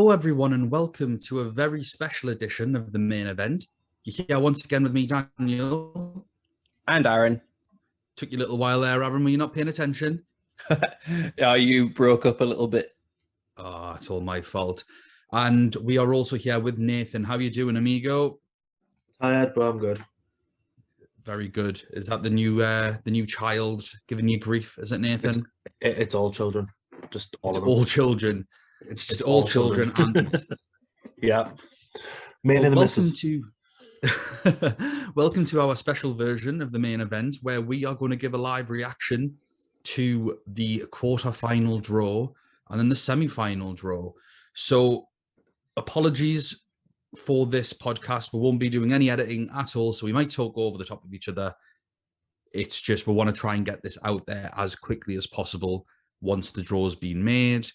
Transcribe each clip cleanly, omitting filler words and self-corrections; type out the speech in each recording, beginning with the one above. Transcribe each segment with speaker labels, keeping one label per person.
Speaker 1: Hello, everyone, and welcome to a very special edition of the main event. You're here once again with me, Daniel.
Speaker 2: And Aaron.
Speaker 1: Took you a little while there, Aaron. Were you not paying attention?
Speaker 2: Yeah, you broke up a little bit.
Speaker 1: Oh, it's all my fault. And we are also here with Nathan. How are you doing, amigo?
Speaker 3: Tired, but I'm good.
Speaker 1: Very good. Is that the new child giving you grief? Is it, Nathan?
Speaker 3: It's all children. Just all
Speaker 1: It's
Speaker 3: of them.
Speaker 1: all children. It's all children and
Speaker 3: yeah. Main and the missus.
Speaker 1: Welcome to our special version of the main event, where we are going to give a live reaction to the quarter-final draw and then the semi-final draw. So apologies for this podcast. We won't be doing any editing at all, so we might talk over the top of each other. It's just we want to try and get this out there as quickly as possible once the draw's been made.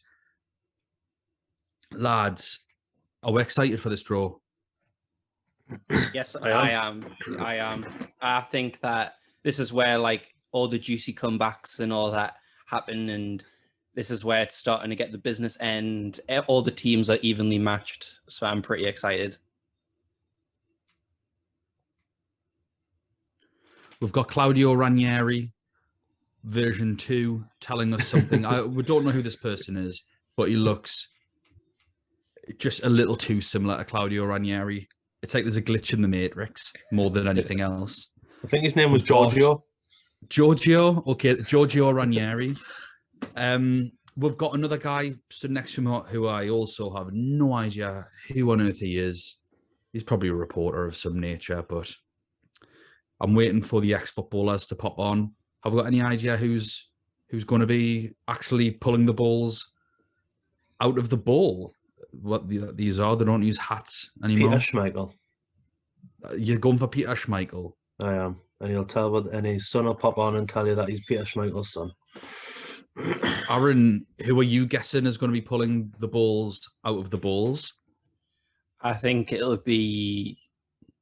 Speaker 1: Lads, are we excited for this draw?
Speaker 2: Yes, I am. I think that this is where like all the juicy comebacks and all that happen, and this is where it's starting to get the business end. All the teams are evenly matched, so I'm pretty excited.
Speaker 1: We've got Claudio Ranieri, version 2, telling us something. We don't know who this person is, but he looks just a little too similar to Claudio Ranieri. It's like there's a glitch in the Matrix more than anything else.
Speaker 3: I think his name was Giorgio.
Speaker 1: Giorgio? Okay, Giorgio Ranieri. We've got another guy stood next to him who I also have no idea who on earth he is. He's probably a reporter of some nature, but I'm waiting for the ex-footballers to pop on. Have we got any idea who's going to be actually pulling the balls out of the ball? What these are? They don't use hats anymore.
Speaker 3: Peter Schmeichel.
Speaker 1: You're going for Peter Schmeichel.
Speaker 3: I am. And his son will pop on and tell you that he's Peter Schmeichel's son.
Speaker 1: Aaron, who are you guessing is going to be pulling the balls out of the balls?
Speaker 2: I think it'll be,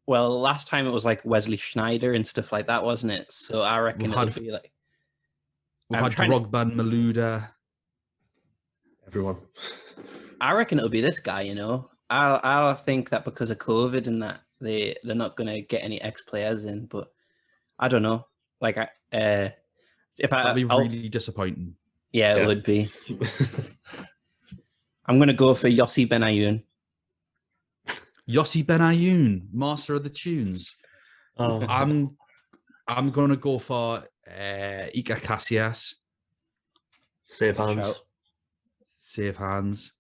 Speaker 2: well, last time it was like Wesley Schneider and stuff like that, wasn't it? So I reckon it'll be like...
Speaker 1: We've had Drogba and Malouda.
Speaker 3: Everyone.
Speaker 2: I reckon it'll be this guy, you know. I think that because of COVID and that, they're not going to get any ex-players in, but I don't know. Like, that'd
Speaker 1: be really disappointing.
Speaker 2: Yeah, it would be. I'm going to go for Yossi Benayoun.
Speaker 1: Yossi Benayoun, master of the tunes.
Speaker 3: Oh.
Speaker 1: I'm going to go for Iker Casillas.
Speaker 3: Safe hands.
Speaker 1: Safe hands.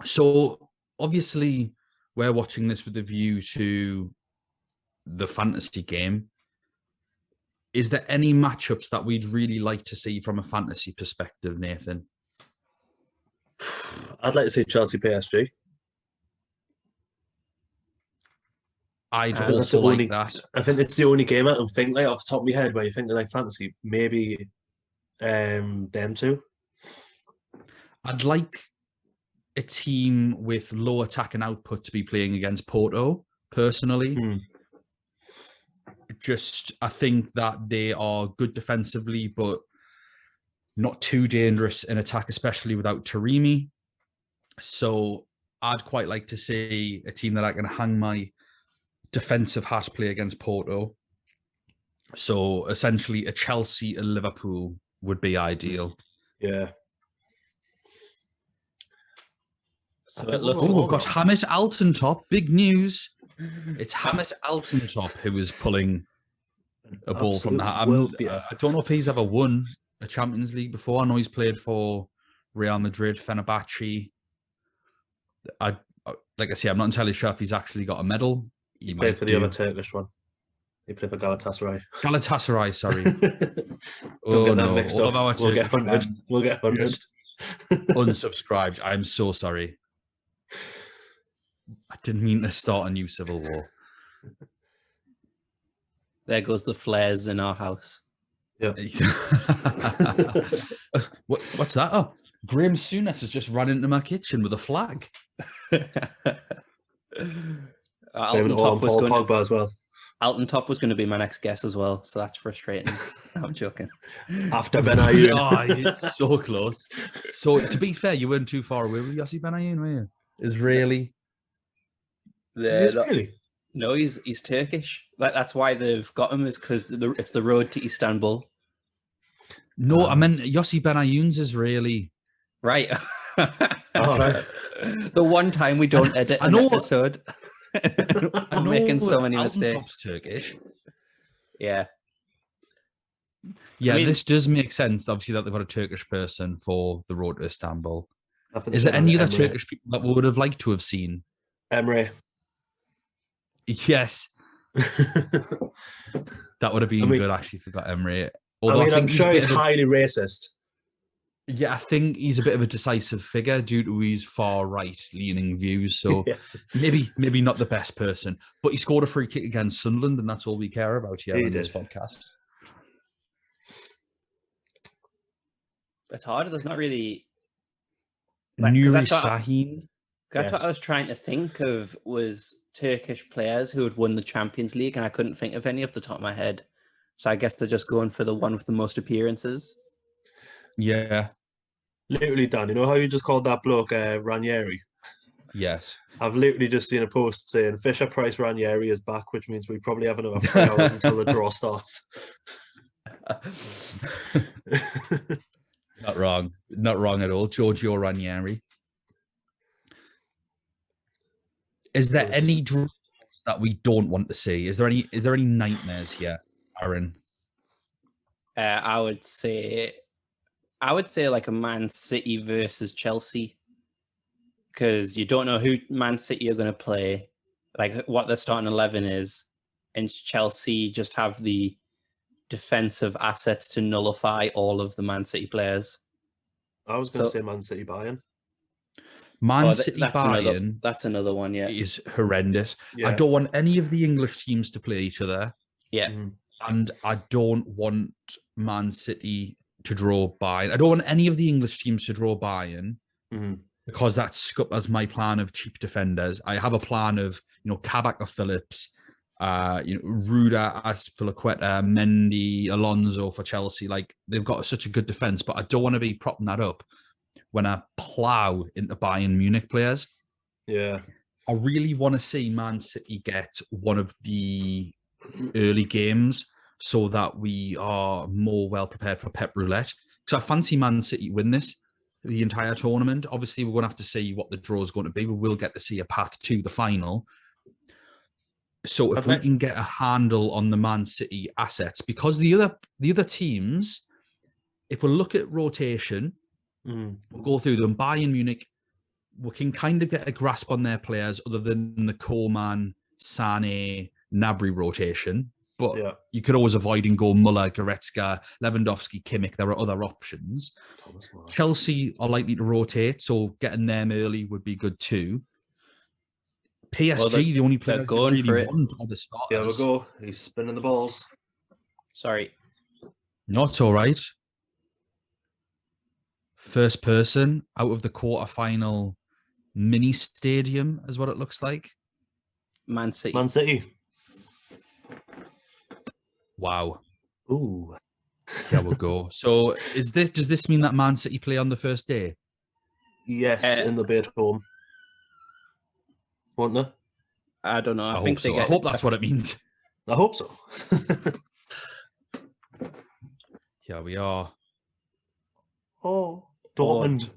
Speaker 1: So obviously we're watching this with a view to the fantasy game. Is there any matchups that we'd really like to see from a fantasy perspective, Nathan?
Speaker 3: I'd like to see Chelsea PSG.
Speaker 1: I'd also like that.
Speaker 3: I think it's the only game I can think like off the top of my head where you think like fantasy, maybe them two.
Speaker 1: I'd like a team with low attack and output to be playing against Porto, personally. I think that they are good defensively, but not too dangerous in attack, especially without Taremi. So I'd quite like to see a team that I can hang my defensive hat play against Porto. So essentially a Chelsea and Liverpool would be ideal.
Speaker 3: Yeah.
Speaker 2: So it looks
Speaker 1: we've got Hamit Altintop. Big news. It's Hamit Altintop who is pulling a ball from that. I don't know if he's ever won a Champions League before. I know he's played for Real Madrid, Fenerbahce. Like I say, I'm not entirely sure if he's actually got a medal.
Speaker 3: He played for the other Turkish one. He played for Galatasaray.
Speaker 1: Galatasaray, sorry.
Speaker 3: Oh no! All of our we'll get hunted. We'll get hunted.
Speaker 1: Unsubscribed. I'm so sorry. I didn't mean to start a new civil war.
Speaker 2: There goes the flares in our house.
Speaker 3: Yeah.
Speaker 1: What's that? Oh, Graham Souness has just run into my kitchen with a flag.
Speaker 3: Paul Pogba as well.
Speaker 2: Alton Top was going to be my next guess as well, so that's frustrating. No, I'm joking.
Speaker 3: After Benayoun.
Speaker 1: Oh, it's so close. So to be fair, you weren't too far away with Yossi Benayoun, were you? Israeli.
Speaker 3: Is he Israeli?
Speaker 2: No, he's Turkish. That's why they've got him, is because it's the road to Istanbul.
Speaker 1: No, I meant Yossi Benayoun's Israeli.
Speaker 2: Right.
Speaker 3: Oh.
Speaker 2: The one time we don't edit an episode. I'm making so many mistakes.
Speaker 1: Top's Turkish.
Speaker 2: Yeah.
Speaker 1: Yeah, I mean, this does make sense, obviously, that they've got a Turkish person for the road to Istanbul. Is there any other Turkish people that we would have liked to have seen?
Speaker 3: Emre.
Speaker 1: Yes. That would have been good, actually, if we got Emre. Although
Speaker 3: I think I'm sure he's highly racist.
Speaker 1: Yeah, I think he's a bit of a decisive figure due to his far right-leaning views. So maybe not the best person. But he scored a free kick against Sunderland, and that's all we care about here in this podcast.
Speaker 2: It's hard. There's not really...
Speaker 1: Nuri Sahin.
Speaker 2: That's what I was trying to think of, was Turkish players who had won the Champions League, and I couldn't think of any off the top of my head. So I guess they're just going for the one with the most appearances.
Speaker 1: Yeah.
Speaker 3: Literally, Dan, you know how you just called that bloke Ranieri?
Speaker 1: Yes.
Speaker 3: I've literally just seen a post saying Fisher-Price Ranieri is back, which means we probably have another 3 hours until the draw starts.
Speaker 1: Not wrong. Not wrong at all. Giorgio Ranieri. Is there any draws that we don't want to see? Is there any nightmares here, Aaron?
Speaker 2: I would say like a Man City versus Chelsea, because you don't know who Man City are going to play, like what their starting 11 is, and Chelsea just have the defensive assets to nullify all of the Man City players.
Speaker 3: I was going to say Man City Bayern.
Speaker 1: City Bayern.
Speaker 2: That's another one. Yeah,
Speaker 1: is horrendous.
Speaker 3: Yeah.
Speaker 1: I don't want any of the English teams to play each other.
Speaker 2: Yeah,
Speaker 1: and I don't want Man City to draw Bayern. I don't want any of the English teams to draw Bayern because that's scupped as my plan of cheap defenders. I have a plan of Kabak or Phillips, Ruda, Azpilicueta, Mendy, Alonso for Chelsea. Like, they've got such a good defense, but I don't want to be propping that up when I plow into Bayern Munich players.
Speaker 3: Yeah.
Speaker 1: I really want to see Man City get one of the early games so that we are more well prepared for Pep Roulette. Because I fancy Man City win the entire tournament. Obviously, we're going to have to see what the draw is going to be. We will get to see a path to the final. So if we can get a handle on the Man City assets, because the other teams, if we look at rotation, we'll go through them. Bayern Munich, we can kind of get a grasp on their players other than the Koeman, Sané, Gnabry rotation. But you could always avoid and go Muller, Goretzka, Lewandowski, Kimmich. There are other options. Chelsea are likely to rotate, so getting them early would be good too. PSG, the only players that really want are the starters.
Speaker 3: There we go. He's spinning the balls.
Speaker 2: Sorry.
Speaker 1: No, it's all right. First person out of the quarterfinal mini stadium is what it looks like.
Speaker 2: Man City.
Speaker 3: Man City.
Speaker 1: Wow.
Speaker 3: Ooh.
Speaker 1: Here we go. So does this mean that Man City play on the first day?
Speaker 3: Yes, in the bed home. Won't they?
Speaker 2: I don't know. I think
Speaker 1: so. I hope that's what it means.
Speaker 3: I hope so.
Speaker 1: Here we are.
Speaker 3: Oh, Dortmund.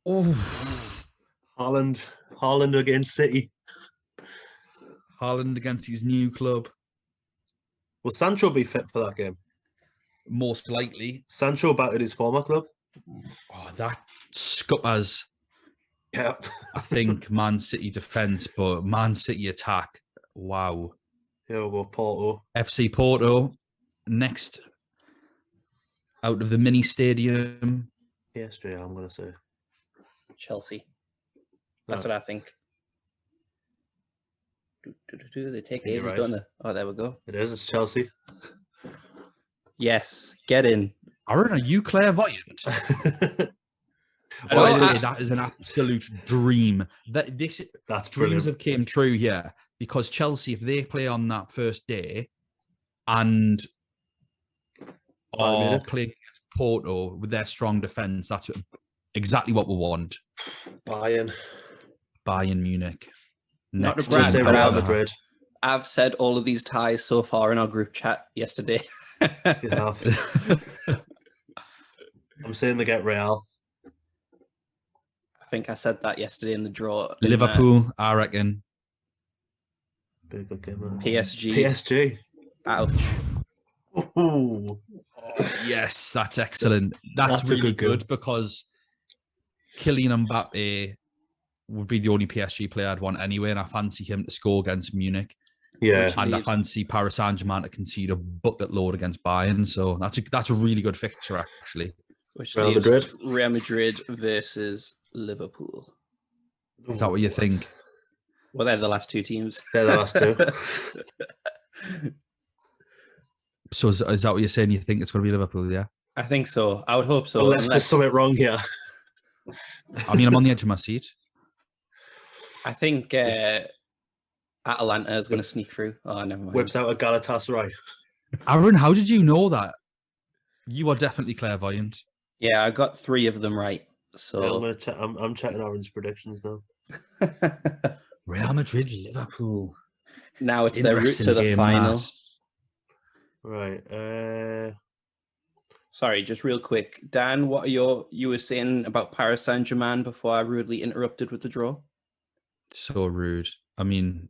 Speaker 1: Oh.
Speaker 3: Haaland against City.
Speaker 1: Haaland against his new club.
Speaker 3: Will Sancho be fit for that game?
Speaker 1: Most likely.
Speaker 3: Sancho back at his former club.
Speaker 1: Oh, that scuppers.
Speaker 3: Yeah.
Speaker 1: I think Man City defence, but Man City attack. Wow.
Speaker 3: Here we go, Porto.
Speaker 1: FC Porto. Next out of the mini stadium.
Speaker 3: PSG, I'm going to say.
Speaker 2: Chelsea. That's what I think. They take ages, don't they? Oh, there we go.
Speaker 3: It is. It's Chelsea.
Speaker 2: Yes. Get in.
Speaker 1: Aaron, are you clairvoyant? That is an absolute dream. That's dreams
Speaker 3: brilliant.
Speaker 1: have came true here. because Chelsea, if they play on that first day and are playing against Porto with their strong defence, that's exactly what we want.
Speaker 3: Bayern
Speaker 1: Munich.
Speaker 2: Not to
Speaker 1: Next
Speaker 2: brag,
Speaker 1: team,
Speaker 2: but
Speaker 3: Real Madrid.
Speaker 2: I've said all of these ties so far in our group chat yesterday.
Speaker 3: You have. I'm saying they get Real.
Speaker 2: I think I said that yesterday in the draw.
Speaker 1: Liverpool, I reckon.
Speaker 3: Big good game.
Speaker 2: PSG. Ouch.
Speaker 3: Ooh.
Speaker 1: Yes, that's excellent. That's really good because Kylian Mbappe would be the only PSG player I'd want anyway, and I fancy him to score against Munich.
Speaker 3: Yeah,
Speaker 1: and I fancy Paris Saint-Germain to concede a bucket load against Bayern. So that's a really good fixture, actually.
Speaker 2: Which
Speaker 3: Real Madrid.
Speaker 2: Real Madrid versus Liverpool.
Speaker 1: Is that what you think?
Speaker 2: Well, they're the last two teams.
Speaker 3: They're the last two.
Speaker 1: So is that what you're saying? You think it's going to be Liverpool, yeah?
Speaker 2: I think so. I would hope so.
Speaker 3: Unless there's something wrong here.
Speaker 1: I mean, I'm on the edge of my seat.
Speaker 2: I think Atalanta is going to sneak through. Oh, never mind.
Speaker 3: Whips out a Galatasaray.
Speaker 1: Aaron, how did you know that? You are definitely clairvoyant.
Speaker 2: Yeah, I got 3 of them right. So
Speaker 3: Yeah, I'm checking Aaron's predictions now.
Speaker 1: Real Madrid, Liverpool.
Speaker 2: Now it's their route to the final.
Speaker 3: Right.
Speaker 2: Sorry, just real quick. Dan, what are you were saying about Paris Saint-Germain before I rudely interrupted with the draw?
Speaker 1: So rude. I mean,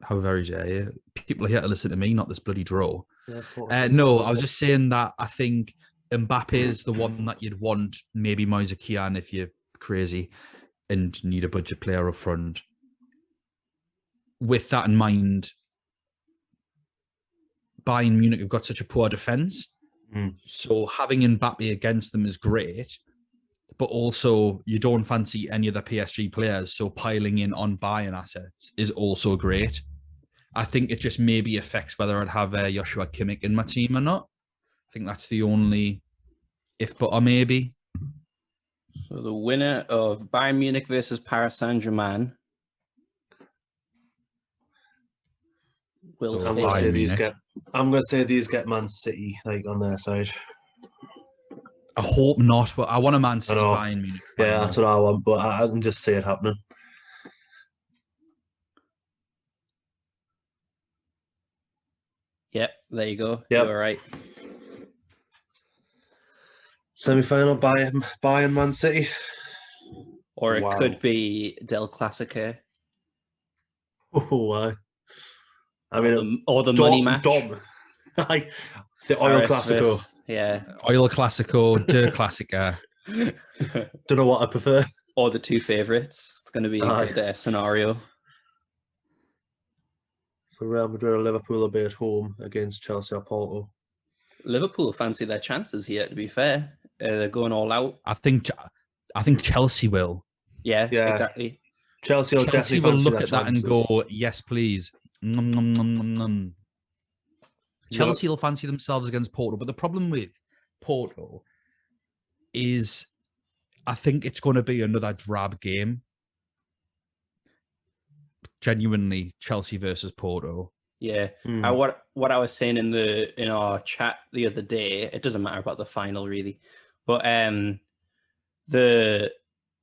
Speaker 1: how very dare you? People are here to listen to me, not this bloody draw.
Speaker 3: Yeah,
Speaker 1: no, I was just saying that I think Mbappe is the one that you'd want, maybe Moise Kean if you're crazy and need a budget player up front. With that in mind, Bayern Munich have got such a poor defence. So having Mbappe against them is great, but also you don't fancy any of the PSG players, so piling in on Bayern assets is also great. I think it just maybe affects whether I'd have Joshua Kimmich in my team or not. I think that's the only if but or maybe.
Speaker 2: So the winner of Bayern Munich versus Paris Saint-Germain will face...
Speaker 3: I'm going to say these get Man City on their side.
Speaker 1: I hope not, but I want a Man City Bayern Munich.
Speaker 3: Yeah, that's what I want, but I can just see it happening.
Speaker 2: Yep, there you go.
Speaker 3: Yep.
Speaker 2: You're right.
Speaker 3: Semi-final, Bayern Man City.
Speaker 2: Or it could be Del Clasico.
Speaker 3: Oh, I mean,
Speaker 2: or the money match.
Speaker 3: The Oil Classico.
Speaker 2: Yeah.
Speaker 1: Oil Classico, Der Klassiker.
Speaker 3: Don't know what I prefer.
Speaker 2: Or the 2 favourites. It's going to be a good scenario.
Speaker 3: So Real Madrid or Liverpool will be at home against Chelsea or Porto.
Speaker 2: Liverpool fancy their chances here, to be fair. They're going all out.
Speaker 1: I think Chelsea will.
Speaker 2: Yeah, exactly.
Speaker 3: Chelsea will
Speaker 1: look at that and go, yes, please. Nom, nom, nom, nom, nom. Chelsea will fancy themselves against Porto, but the problem with Porto is I think it's going to be another drab game. Genuinely, Chelsea versus Porto.
Speaker 2: Yeah. What I was saying in our chat the other day, it doesn't matter about the final really, but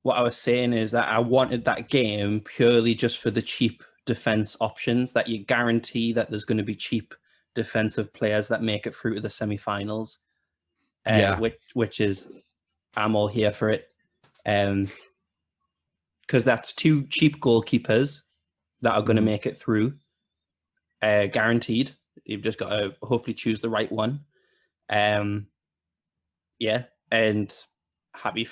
Speaker 2: what I was saying is that I wanted that game purely just for the cheap defense options, that you guarantee that there's going to be cheap defensive players that make it through to the semi-finals. Which is, I'm all here for it. Because that's 2 cheap goalkeepers that are going to make it through. Guaranteed. You've just got to hopefully choose the right one. And happy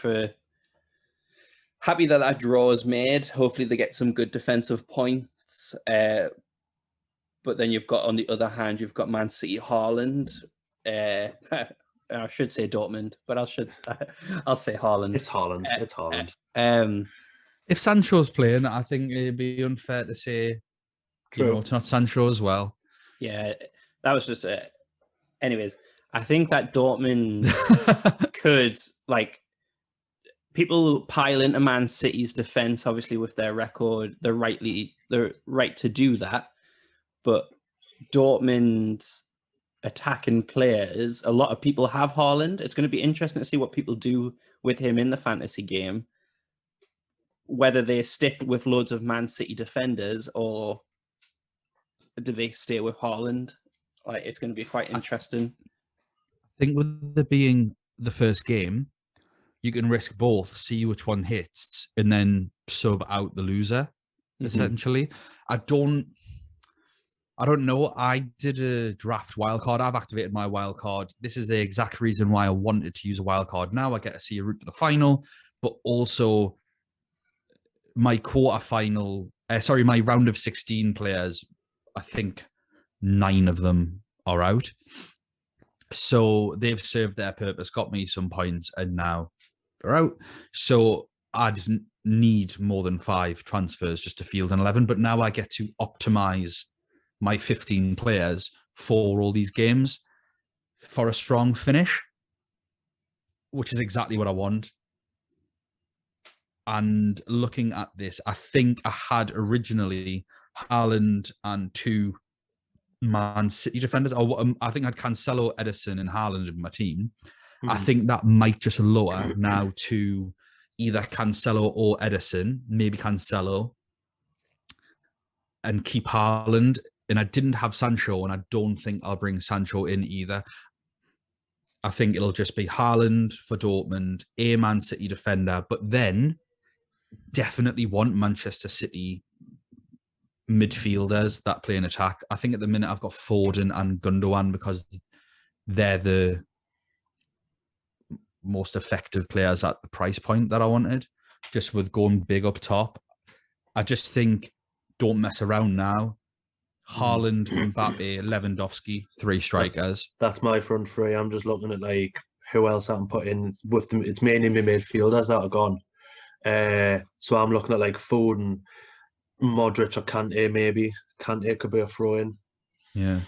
Speaker 2: that draw is made. Hopefully they get some good defensive points. But then you've got, on the other hand, you've got Man City, Haaland. I should say Dortmund, but I'll say Haaland.
Speaker 3: It's Haaland. It's Haaland.
Speaker 1: If Sancho's playing, I think it'd be unfair to say, it's not Sancho as well.
Speaker 2: Yeah, that was just it. Anyways, I think that Dortmund could, people pile into Man City's defense, obviously with their record. They're rightly the right to do that. But Dortmund's attacking players, a lot of people have Haaland. It's going to be interesting to see what people do with him in the fantasy game. Whether they stick with loads of Man City defenders or do they stay with Haaland? Like, it's going to be quite interesting.
Speaker 1: I think with it being the first game, you can risk both, see which one hits, and then sub out the loser, essentially. I don't know. I did a draft wildcard. I've activated my wildcard. This is the exact reason why I wanted to use a wildcard. Now I get to see a route to the final, but also my my round of 16 players, I think 9 of them are out. So they've served their purpose, got me some points, and now they're out. So I just need more than 5 transfers just to field an 11. But now I get to optimize my 15 players for all these games for a strong finish, which is exactly what I want. And looking at this, I think I had originally Haaland and 2 Man City defenders. I think I had Cancelo, Edison, and Haaland in my team. I think that might just lower now to either Cancelo or Edison, maybe Cancelo, and keep Haaland. And I didn't have Sancho, and I don't think I'll bring Sancho in either. I think it'll just be Haaland for Dortmund, a Man City defender, but then definitely want Manchester City midfielders that play an attack. I think at the minute I've got Foden and Gundogan because they're the most effective players at the price point that I wanted, just with going big up top. I just think don't mess around now. Haaland, Mbappe, Lewandowski, 3 strikers.
Speaker 3: That's my front 3. I'm just looking at like who else I can put in with them. It's mainly my midfielders that are gone. So I'm looking at like Foden, Modric, or Kante maybe. Kante could be a throw-in.
Speaker 1: Yeah.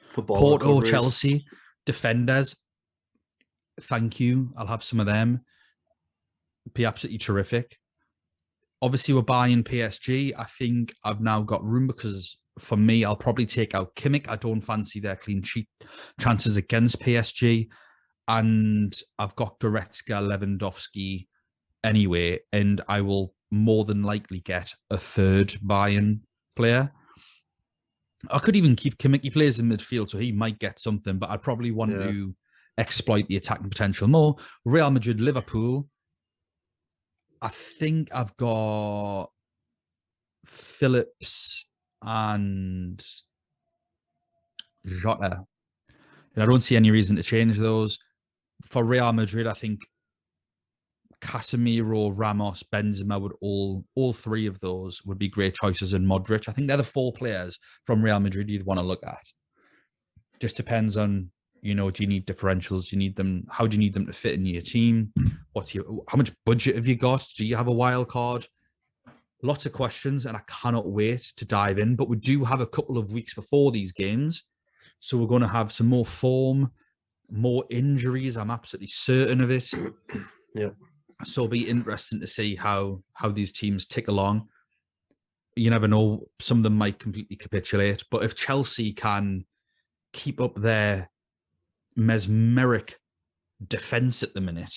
Speaker 3: For ball
Speaker 1: Porto,
Speaker 3: recoveries.
Speaker 1: Chelsea, defenders. Thank you. I'll have some of them. Be absolutely terrific. Obviously, we're buying PSG. I think I've now got room because for me, I'll probably take out Kimmich. I don't fancy their clean sheet chances against PSG. And I've got Goretzka, Lewandowski anyway, and I will more than likely get a 3rd Bayern player. I could even keep Kimmich. He plays in midfield, so he might get something, but I'd probably want to exploit the attacking potential more. Real Madrid, Liverpool. I think I've got Phillips and Jota. And I don't see any reason to change those. For Real Madrid, I think Casemiro, Ramos, Benzema would all 3 of those would be great choices, in Modric. I think they're the 4 players from Real Madrid you'd want to look at. Just depends on, do you need differentials? You need them. How do you need them to fit in your team? How much budget have you got? Do you have a wild card? Lots of questions, and I cannot wait to dive in. But we do have a couple of weeks before these games, so we're going to have some more form, more injuries. I'm absolutely certain of it.
Speaker 3: Yeah.
Speaker 1: So it'll be interesting to see how these teams tick along. You never know. Some of them might completely capitulate. But if Chelsea can keep up their mesmeric defence at the minute,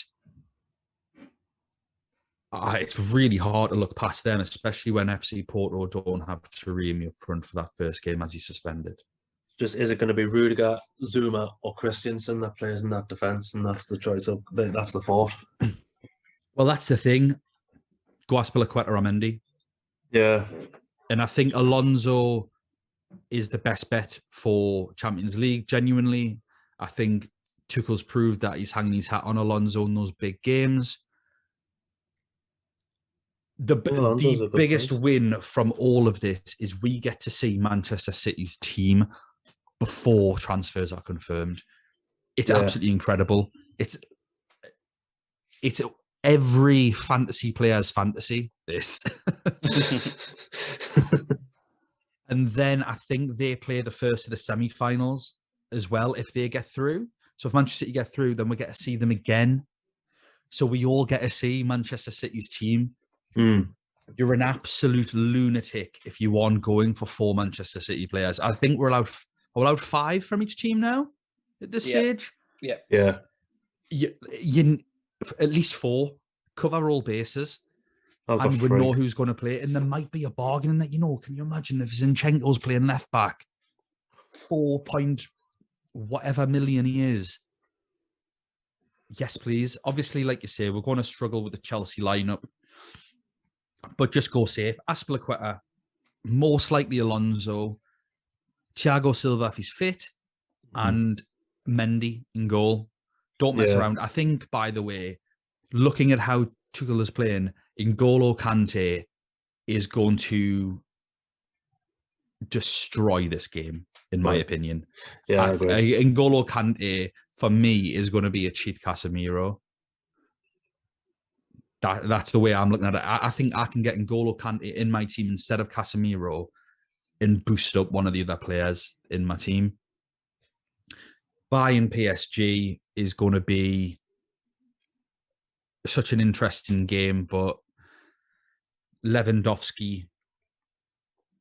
Speaker 1: it's really hard to look past them, especially when FC Porto don't have Taremi up front for that first game as he's suspended.
Speaker 3: Just, is it going to be Rudiger, Zuma, or Christensen that plays in that defence? And that's the choice. That's the 4th.
Speaker 1: Well, that's the thing. Go Azpilicueta or Mendy.
Speaker 3: Yeah.
Speaker 1: And I think Alonso is the best bet for Champions League, genuinely. I think Tuchel's proved that he's hanging his hat on Alonso in those big games. The biggest win from all of this is we get to see Manchester City's team before transfers are confirmed. It's absolutely incredible. It's every fantasy player's fantasy, this. And then I think they play the first of the semi-finals as well if they get through. So if Manchester City get through, then we get to see them again. So we all get to see Manchester City's team. you're an absolute lunatic if you aren't going for 4 Manchester City players. I think we're allowed 5 from each team now at this stage.
Speaker 3: Yeah.
Speaker 1: You at least 4 cover all bases.
Speaker 3: I've got
Speaker 1: And we
Speaker 3: 3.
Speaker 1: know who's going to play. And there might be a bargain in that, can you imagine if Zinchenko's playing left back, 4 point whatever million he is? Yes, please. Obviously, like you say, we're going to struggle with the Chelsea lineup, but just go safe. Aspilicueta, most likely Alonso, Thiago Silva if he's fit, and Mendy in goal. Don't mess around. I think, by the way, looking at how Tuchel is playing, N'Golo Kante is going to destroy this game, in my opinion.
Speaker 3: Yeah, I agree.
Speaker 1: N'Golo Kante, for me, is going to be a cheap Casemiro. That's the way I'm looking at it. I think I can get N'Golo Kante in my team instead of Casemiro and boost up one of the other players in my team. Bayern PSG is going to be such an interesting game, but Lewandowski,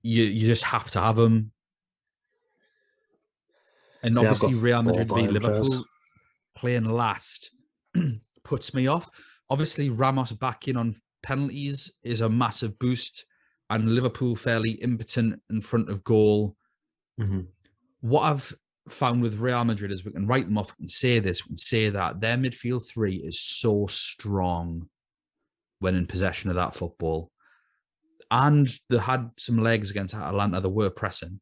Speaker 1: you just have to have him. And obviously Real Madrid v Liverpool playing last puts me off. Obviously Ramos back in on penalties is a massive boost, and Liverpool fairly impotent in front of goal. What I've found with Real Madrid is we can write them off, we can say this, we can say that. Their midfield 3 is so strong when in possession of that football. And they had some legs against Atalanta, they were pressing.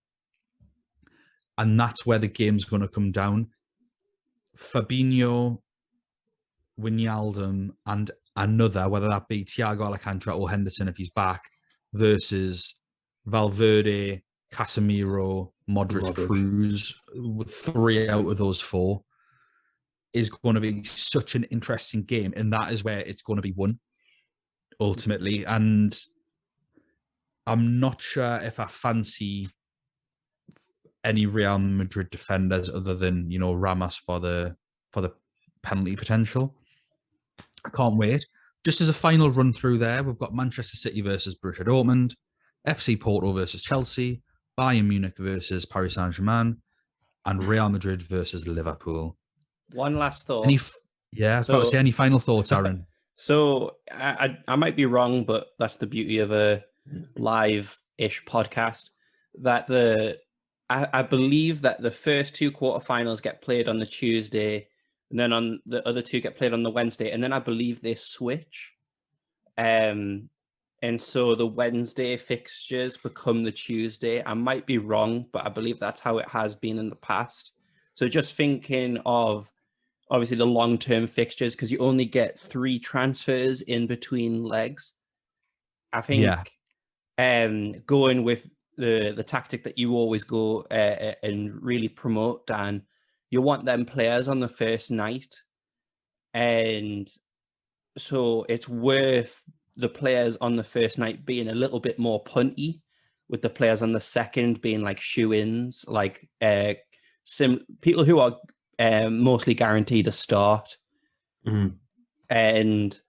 Speaker 1: And that's where the game's going to come down. Fabinho, Wijnaldum, and another, whether that be Thiago Alcantara or Henderson if he's back, versus Valverde, Casemiro, Modric. Cruz, with 3 out of those 4, is going to be such an interesting game. And that is where it's going to be won, ultimately. And I'm not sure if I fancy any Real Madrid defenders other than, Ramos for the penalty potential. I can't wait. Just as a final run through there, we've got Manchester City versus Borussia Dortmund, FC Porto versus Chelsea, Bayern Munich versus Paris Saint-Germain, and Real Madrid versus Liverpool.
Speaker 2: One last thought.
Speaker 1: I was about to say, any final thoughts, Aaron?
Speaker 2: So I might be wrong, but that's the beauty of a live-ish podcast, that I believe that the first 2 quarterfinals get played on the Tuesday, and then on the other 2 get played on the Wednesday, and then I believe they switch. And so the Wednesday fixtures become the Tuesday. I might be wrong, but I believe that's how it has been in the past. So just thinking of, obviously, the long-term fixtures, because you only get 3 transfers in between legs. I think going with the tactic that you always go and really promote, Dan, you want them players on the first night. And so it's worth the players on the first night being a little bit more punty, with the players on the second being like shoe-ins, like people who are mostly guaranteed a start. And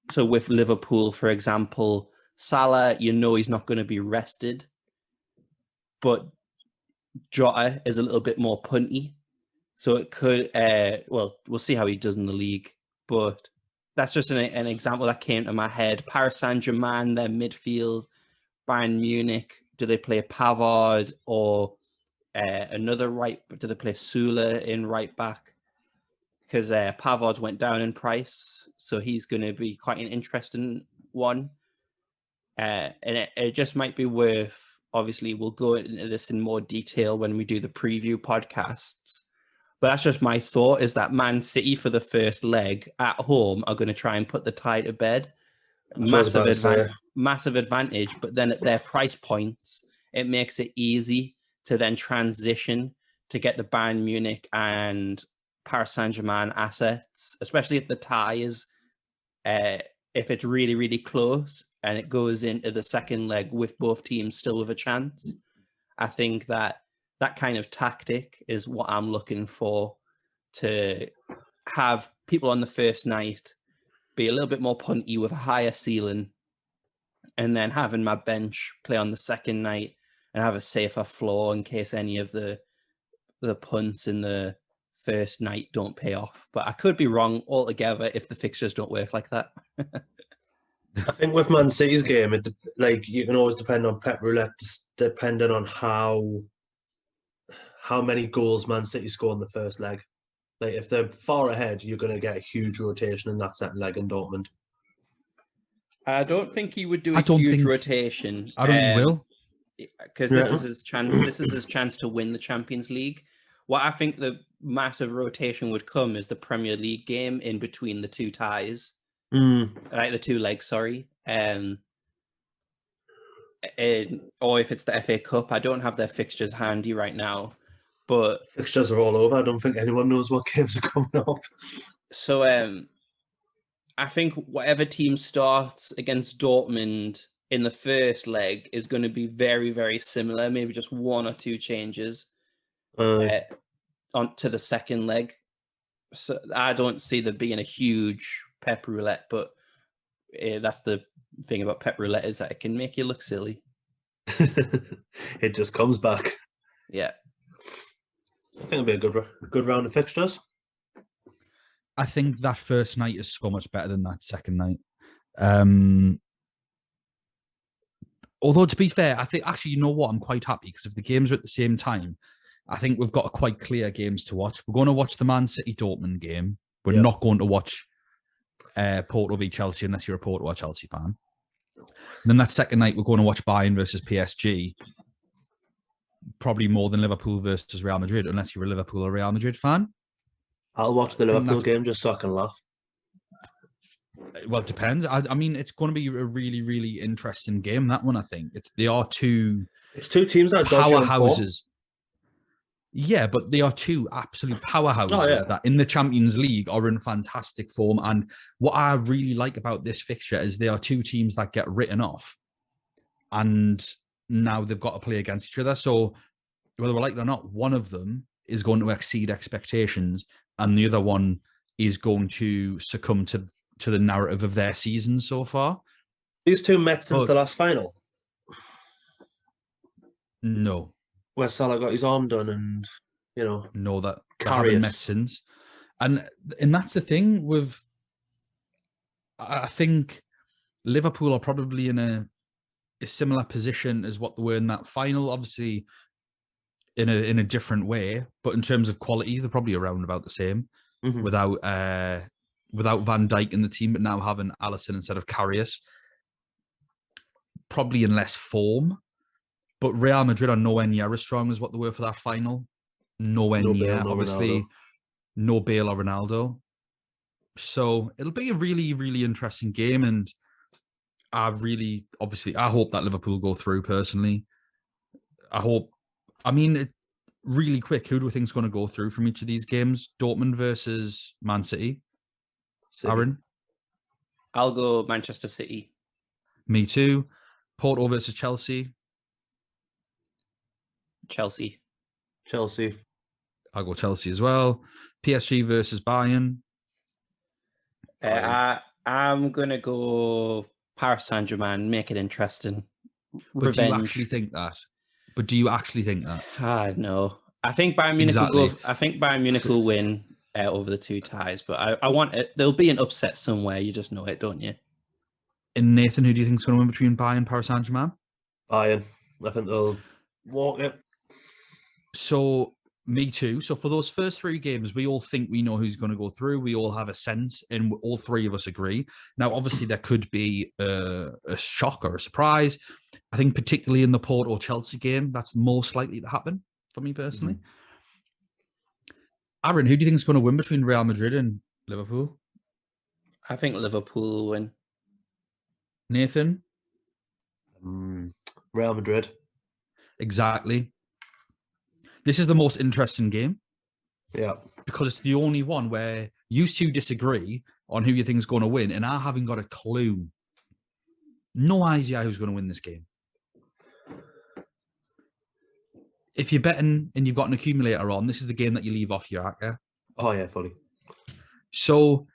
Speaker 2: so with Liverpool, for example, Salah, he's not going to be rested, but Jota is a little bit more punty. So it could, we'll see how he does in the league, but that's just an example that came to my head. Paris Saint-Germain, their midfield, Bayern Munich, do they play Pavard or another do they play Sula in right back? Because Pavard went down in price, so he's going to be quite an interesting one. And it just might be worth, obviously, we'll go into this in more detail when we do the preview podcasts. But that's just my thought, is that Man City for the first leg at home are going to try and put the tie to bed. Massive advantage, but then at their price points, it makes it easy to then transition to get the Bayern Munich and Paris Saint-Germain assets, especially if the tie is, if it's really, really close and it goes into the second leg with both teams still with a chance. I think that kind of tactic is what I'm looking for, to have people on the first night be a little bit more punty with a higher ceiling, and then having my bench play on the second night and have a safer floor in case any of the punts in the first night don't pay off. But I could be wrong altogether if the fixtures don't work like that.
Speaker 3: I think with Man City's game, you can always depend on Pep Roulette, depending on how many goals Man City score in the first leg. Like if they're far ahead, you're going to get a huge rotation in that second leg in Dortmund.
Speaker 2: I don't think he would do a huge rotation.
Speaker 1: I don't think he will,
Speaker 2: because this is his chance. This is his chance to win the Champions League. What I think the massive rotation would come is the Premier League game in between the two ties, like the two legs. Sorry, or if it's the FA Cup. I don't have their fixtures handy right now, but
Speaker 3: fixtures are all over. I don't think anyone knows what games are coming up.
Speaker 2: So, I think whatever team starts against Dortmund in the first leg is going to be very, very similar. Maybe just one or two changes on to the second leg. So I don't see there being a huge Pep Roulette, but that's the thing about Pep Roulette is that it can make you look silly.
Speaker 3: It just comes back.
Speaker 2: Yeah.
Speaker 3: I think it'll be a good round of fixtures.
Speaker 1: I think that first night is so much better than that second night. Although, to be fair, I think actually, you know what? I'm quite happy because if the games are at the same time, I think we've got quite clear games to watch. We're going to watch the Man City Dortmund game. We're not going to watch Porto v Chelsea unless you're a Porto or Chelsea fan. And then that second night, we're going to watch Bayern versus PSG. Probably more than Liverpool versus Real Madrid, unless you're a Liverpool or Real Madrid fan.
Speaker 3: I'll watch the Liverpool game just so I can laugh.
Speaker 1: Well, it depends. I mean, it's going to be a really, really interesting game, that one, I think. They are two...
Speaker 3: It's two teams that are
Speaker 1: powerhouses. Yeah, but they are two absolute powerhouses that in the Champions League are in fantastic form. And what I really like about this fixture is they are two teams that get written off. And now they've got to play against each other. So whether we like it or not, one of them is going to exceed expectations and the other one is going to succumb to the narrative of their season so far.
Speaker 3: These two met since the last final?
Speaker 1: No.
Speaker 3: Where Salah got his arm done and,
Speaker 1: No, that they haven't met since. And that's the thing with... I think Liverpool are probably in a similar position as what they were in that final. Obviously, in a different way, but in terms of quality, they're probably around about the same. Without Van Dijk in the team, but now having Alisson instead of Karius, probably in less form. But Real Madrid are nowhere near as strong as what they were for that final. Nowhere near, obviously. Ronaldo. No Bale or Ronaldo. So it'll be a really, really interesting game, and I hope that Liverpool go through personally. Really quick, who do we think is going to go through from each of these games? Dortmund versus Man City. Aaron?
Speaker 2: I'll go Manchester City.
Speaker 1: Me too. Porto versus Chelsea.
Speaker 2: Chelsea.
Speaker 1: I'll go Chelsea as well. PSG versus Bayern.
Speaker 2: I'm going to go Paris Saint-Germain, make it interesting.
Speaker 1: But do you actually think that?
Speaker 2: No. I think Bayern Munich will win over the two ties, but I want it. There'll be an upset somewhere. You just know it, don't you?
Speaker 1: And Nathan, who do you think is going to win between Bayern and Paris Saint-Germain?
Speaker 3: Bayern. I think they'll walk it.
Speaker 1: So, me too. So for those first three games, we all think we know who's going to go through. We all have a sense, and all three of us agree. Now, obviously, there could be a shock or a surprise. I think particularly in the Porto-Chelsea game, that's most likely to happen for me personally. Aaron, who do you think is going to win between Real Madrid and Liverpool?
Speaker 2: I think Liverpool will win.
Speaker 1: Nathan?
Speaker 3: Real Madrid.
Speaker 1: Exactly. This is the most interesting game.
Speaker 3: Yeah.
Speaker 1: Because it's the only one where you two disagree on who you think is going to win, and I haven't got a clue. No idea who's going to win this game. If you're betting and you've got an accumulator on, this is the game that you leave off your act, yeah?
Speaker 3: Oh, yeah, fully.
Speaker 1: So,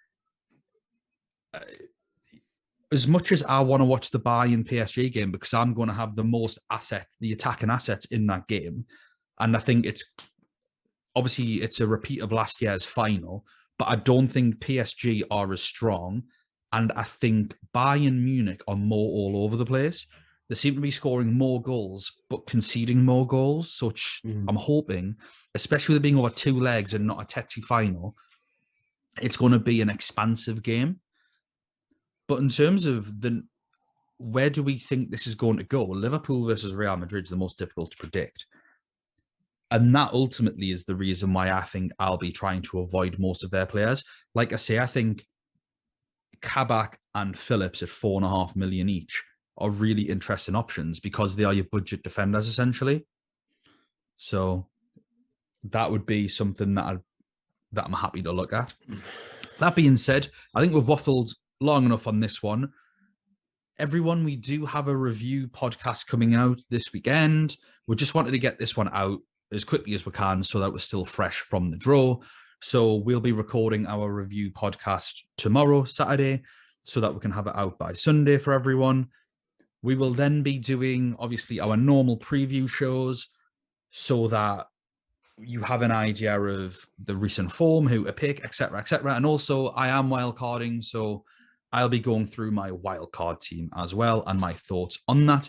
Speaker 1: as much as I want to watch the Bayern PSG game because I'm going to have the most the attacking assets in that game, and I think it's a repeat of last year's final, but I don't think PSG are as strong, and I think Bayern Munich are more all over the place. They seem to be scoring more goals, but conceding more goals. So I'm hoping, especially with it being over 2 legs and not a tetchy final, it's going to be an expansive game. But in terms of where do we think this is going to go? Liverpool versus Real Madrid is the most difficult to predict. And that ultimately is the reason why I think I'll be trying to avoid most of their players. Like I say, I think Kabak and Phillips at 4.5 million each are really interesting options because they are your budget defenders, essentially. So that would be something that I'm happy to look at. That being said, I think we've waffled long enough on this one. Everyone, we do have a review podcast coming out this weekend. We just wanted to get this one out as quickly as we can so that we're still fresh from the draw. So we'll be recording our review podcast tomorrow, Saturday, so that we can have it out by Sunday for everyone. We will then be doing, obviously, our normal preview shows so that you have an idea of the recent form, who to pick, etc., etc. And also, I am wildcarding, so I'll be going through my wildcard team as well and my thoughts on that,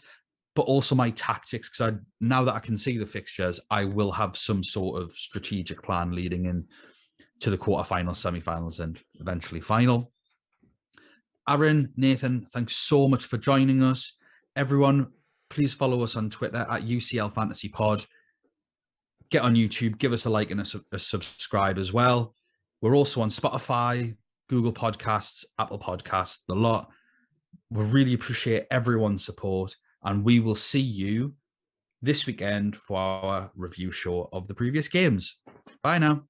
Speaker 1: but also my tactics, because now that I can see the fixtures, I will have some sort of strategic plan leading in to the quarterfinals, semi-finals, and eventually final. Aaron, Nathan, thanks so much for joining us. Everyone, please follow us on Twitter at UCL Fantasy Pod. Get on YouTube, give us a like and a subscribe as well. We're also on Spotify, Google Podcasts, Apple Podcasts, the lot. We really appreciate everyone's support, and we will see you this weekend for our review show of the previous games. Bye now.